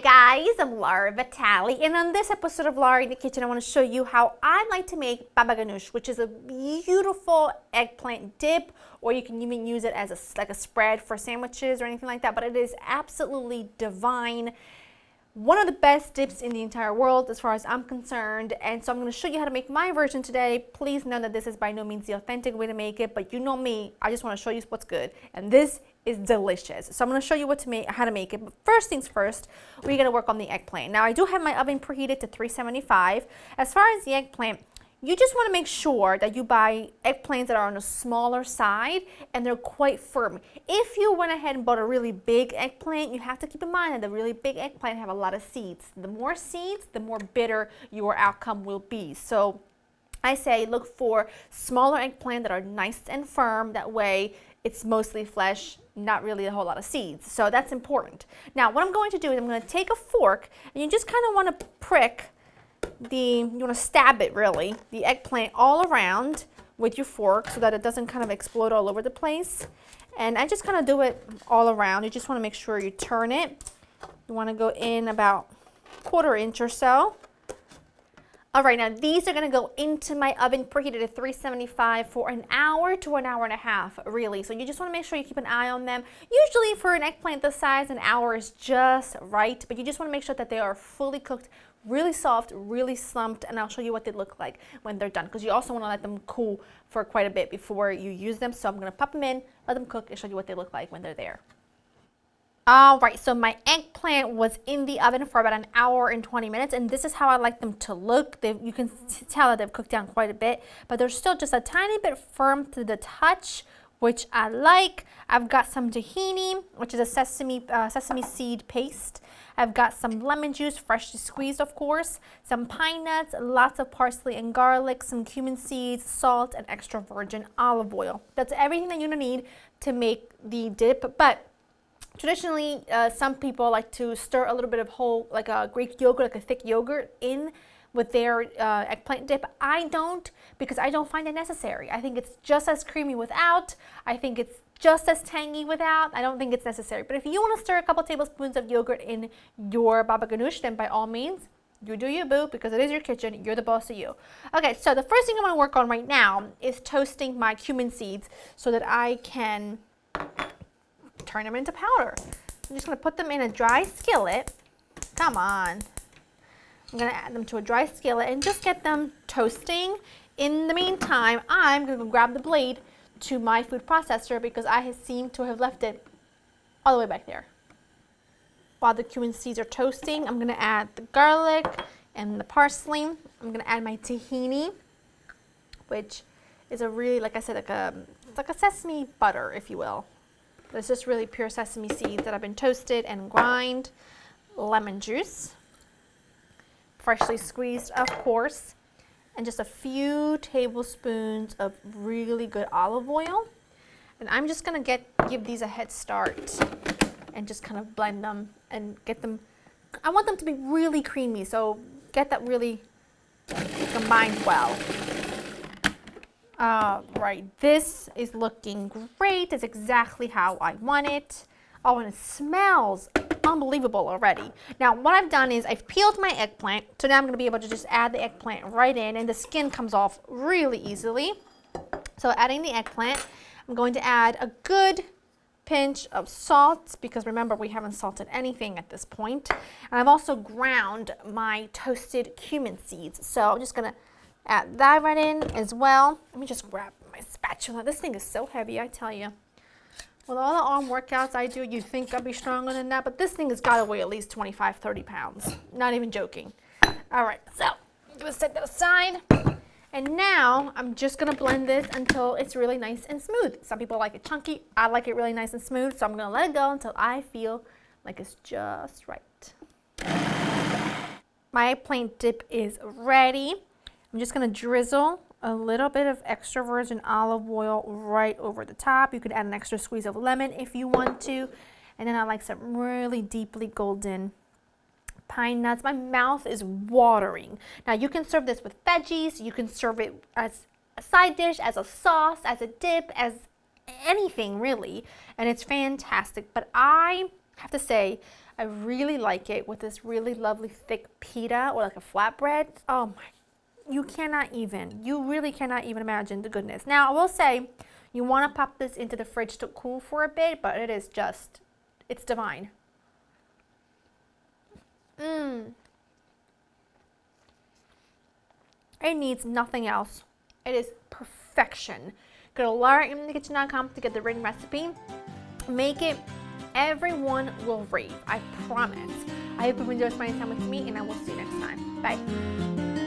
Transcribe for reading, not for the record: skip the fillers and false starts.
Hi guys, I'm Laura Vitale, and on this episode of Laura in the Kitchen, I want to show you how I like to make baba ganoush, which is a beautiful eggplant dip, or you can even use it as like a spread for sandwiches or anything like that, but it is absolutely divine. One of the best dips in the entire world as far as I'm concerned, and so I'm going to show you how to make my version today. Please know that this is by no means the authentic way to make it, but you know me, I just want to show you what's good, and this is delicious. So I'm going to show you how to make it, but first things first, we're going to work on the eggplant. Now I do have my oven preheated to 375. As far as the eggplant, you just want to make sure that you buy eggplants that are on a smaller side and they're quite firm. If you went ahead and bought a really big eggplant, you have to keep in mind that the really big eggplant have a lot of seeds. The more seeds, the more bitter your outcome will be. So I say look for smaller eggplant that are nice and firm. That way it's mostly flesh, not really a whole lot of seeds. So that's important. Now what I'm going to do is I'm going to take a fork and you just kind of want to prick you want to stab it really, the eggplant all around with your fork so that it doesn't kind of explode all over the place. And I just kind of do it all around. You just want to make sure you turn it. You want to go in about a 1/4 inch or so. All right, now these are going to go into my oven preheated at 375 for an hour to an hour and a half, really. So you just want to make sure you keep an eye on them. Usually for an eggplant this size, an hour is just right, but you just want to make sure that they are fully cooked, really soft, really slumped, and I'll show you what they look like when they're done, because you also want to let them cool for quite a bit before you use them. So I'm going to pop them in, let them cook, and show you what they look like when they're there. All right, so my eggplant was in the oven for about an hour and 20 minutes, and this is how I like them to look. You can tell that they've cooked down quite a bit, but they're still just a tiny bit firm to the touch, which I like. I've got some tahini, which is a sesame seed paste. I've got some lemon juice, freshly squeezed of course, some pine nuts, lots of parsley and garlic, some cumin seeds, salt, and extra virgin olive oil. That's everything that you're gonna need to make the dip, but traditionally, some people like to stir a little bit of whole, like a Greek yogurt, like a thick yogurt in with their eggplant dip. I don't, because I don't find it necessary. I think it's just as creamy without. I think it's just as tangy without. I don't think it's necessary. But if you want to stir a couple tablespoons of yogurt in your baba ganoush, then by all means, you do you, boo, because it is your kitchen. You're the boss of you. Okay, so the first thing I'm going to work on right now is toasting my cumin seeds so that I can turn them into powder. I'm just going to put them in a dry skillet. Come on. I'm going to add them to a dry skillet and just get them toasting. In the meantime, I'm going to grab the blade to my food processor because I seem to have left it all the way back there. While the cumin seeds are toasting, I'm going to add the garlic and the parsley. I'm going to add my tahini, which is a really, like I said, it's like a sesame butter, if you will. It's just really pure sesame seeds that have been toasted and grind. Lemon juice, freshly squeezed of course, and just a few tablespoons of really good olive oil. And I'm just going to give these a head start and just kind of blend them and get them, I want them to be really creamy, so get that really combined well. Right, this is looking great. It's exactly how I want it. Oh, and it smells unbelievable already. Now, what I've done is I've peeled my eggplant, so now I'm going to be able to just add the eggplant right in, and the skin comes off really easily. So adding the eggplant, I'm going to add a good pinch of salt, because remember, we haven't salted anything at this point. And I've also ground my toasted cumin seeds, so I'm just going to add that right in as well. Let me just grab my spatula. This thing is so heavy, I tell you. With all the arm workouts I do, you'd think I'd be stronger than that, but this thing has got to weigh at least 25, 30 pounds. Not even joking. All right, so I'm going to set that aside. And now I'm just going to blend this until it's really nice and smooth. Some people like it chunky. I like it really nice and smooth, so I'm going to let it go until I feel like it's just right. My eggplant dip is ready. I'm just going to drizzle a little bit of extra virgin olive oil right over the top. You could add an extra squeeze of lemon if you want to. And then I like some really deeply golden pine nuts. My mouth is watering. Now you can serve this with veggies. You can serve it as a side dish, as a sauce, as a dip, as anything really. And it's fantastic. But I I have to say, I really like it with this really lovely thick pita or like a flatbread. Oh my, you really cannot even imagine the goodness. Now, I will say, you want to pop this into the fridge to cool for a bit, but it is just, it's divine. It needs nothing else. It is perfection. Go to laurainthekitchen.com to get the written recipe. Make it. Everyone will rave. I promise. I hope you enjoyed spending time with me, and I will see you next time. Bye.